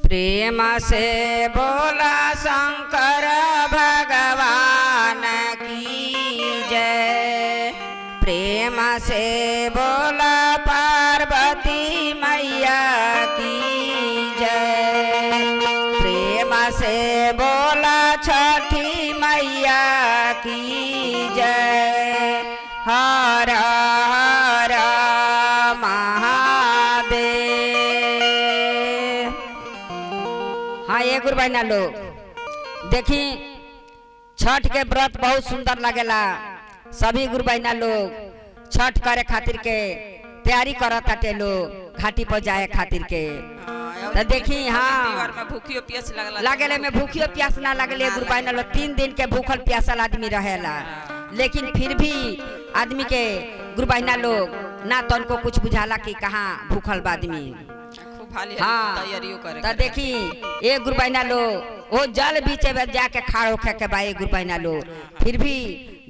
प्रेम से बोला शंकर भगवान की जय। प्रेम से बोला पार्वती मैया की जय। प्रेम से बोला छठी मैया की जय। हर हर महादेव। हाँ ये गुरु बहना लोग देखी छठ के व्रत बहुत सुंदर लगेला। सभी गुरु बहना लोग छठ करे खातिर के तैयारी करत हटे लोग घाटी पर जाए खातिर के। तो देखी हाँ भूखियो प्यास लगेले में भूखियो प्यास ना लगले गुरु बहना लोग 3 दिन के भूखल प्यासल आदमी रहेला। लेकिन फिर भी आदमी के गुरु बहना लोग ना तो उनको कुछ बुझाला कि कहाँ भूखल बा आदमी। हाँ तो देखी एक गुरु बहना लोग वो जल बीचे में जाके खाड़ होके के बा गुरु बहना लोग। फिर भी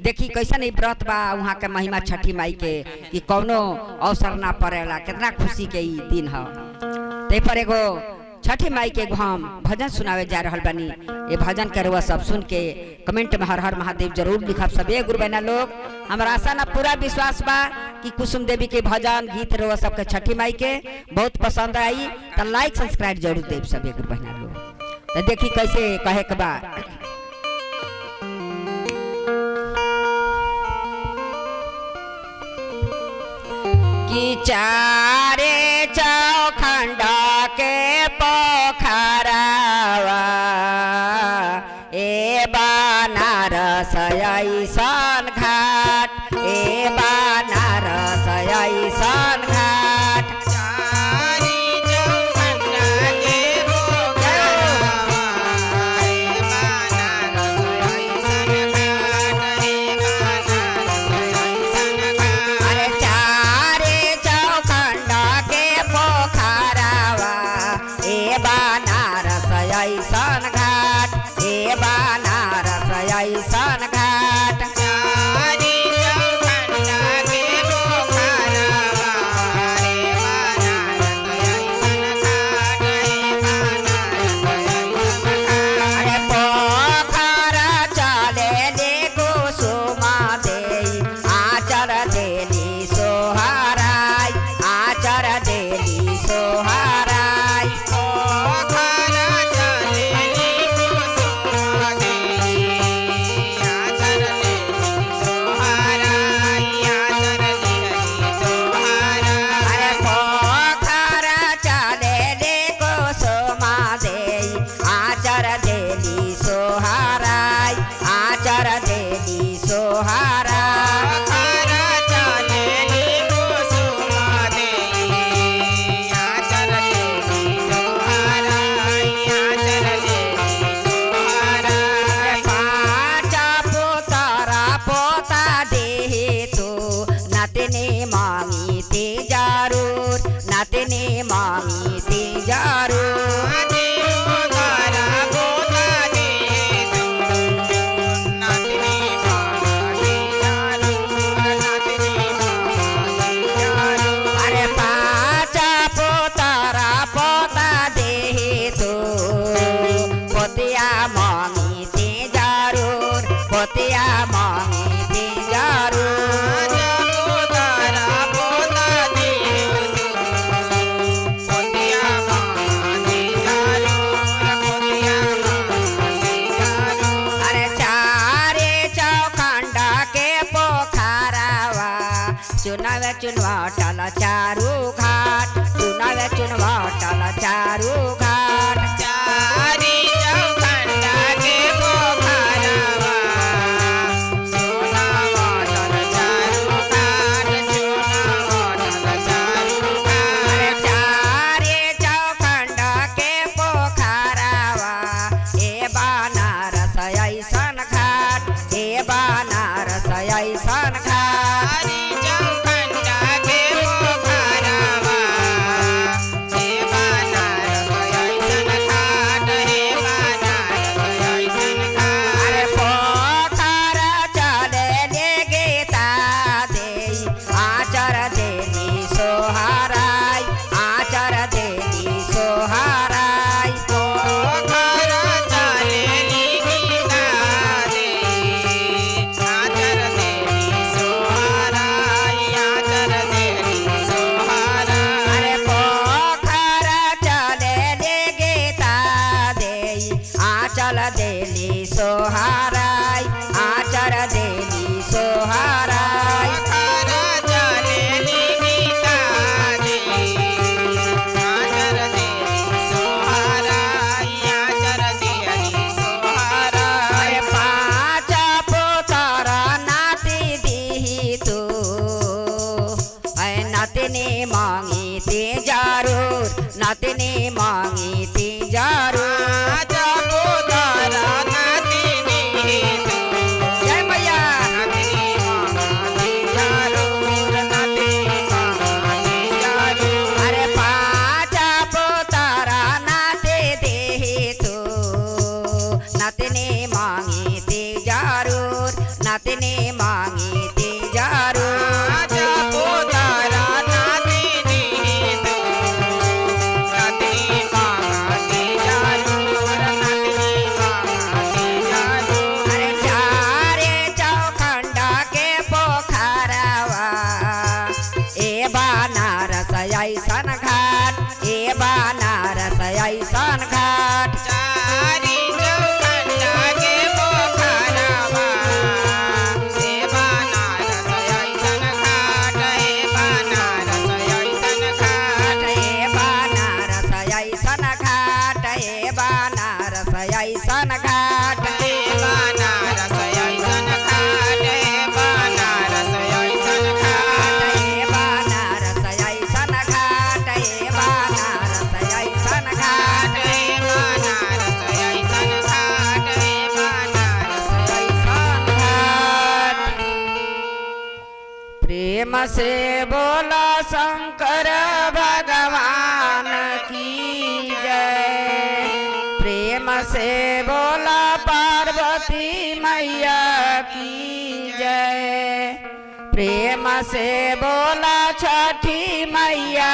देखी कैसा नहीं व्रत बा वहाँ के महिमा छठी माई के कि कौनो अवसर ना पड़ेला। कितना खुशी के ई दिन है। ते पर एगो छठी माई के हम भजन सुनावे जा रहल बनी। ये भजन के रुआ सब सुन के कमेंट में हर हर महादेव जरूर लिखब सब गुरु बहना लोग। हमारा आशा ना पूरा विश्वास बा कि कुसुम देवी के भजन गीत रुआ सबके छठी माई के बहुत पसंद आई। तो लाइक सब्सक्राइब जरूर देव सब गुरु बहना लोग। तो देखी कैसे कहे के बा कि चारे चौखंडा के पोखरावा ए बनारस ऐसन घाट ए बनारस ऐसन घाट। ऐसन घाट ए बनारस ऐसन घाट। अरे पोखरा चले ले कुसुमा देई आचर देली सोहराई आचर देली सोहराई। नातने मांगी ते जरूर अरे पाचा पोतारा पोता दे तो पोतिया मांगी ते जरूर पोतिया मांगी ते जरूर। चुनावे चुनवाटल चारू घाट चुनावे चुनवाटल चारू घाट। चारी चौखंडा के पोखरावा चुनावाटल चारू घाट चुनावाटल चारू घाट। चारी चौखंडा के पोखरावा ए बनारस ऐसन घाट ए बनारस ऐसन घाट। आचर देली सोहाराई आचर देली सोहाराई पाँच पुत्र नाती दिही तू नातिनी मांगी ती जरूर नातिनी मांगी ती जरूर जय मैया अरे पाँच पुत्र नाते देही तू नातिनी मांगी ती जरूर नातिनी मांगी ती जरूर ऐसन घाट ए बनारस ऐसन घाट चारी चौखंडा के पोखरवा ए बनारस ऐसन घाट ए बनारस ऐसन घाट ए बनारस ऐसन घाट ए बनारस ऐसन घाट ए बनारस ऐसन घाट ए बनारस ऐसन घाट ए बनारस ऐसन घाट ए बनारस ऐसन घाट ए बनारस ऐसन घाट ए बनारस ऐसन घाट प्रेम से बोला शंकर भगवान की जय प्रेम से बोला पार्वती मैया की जय प्रेम से बोला छठी मैया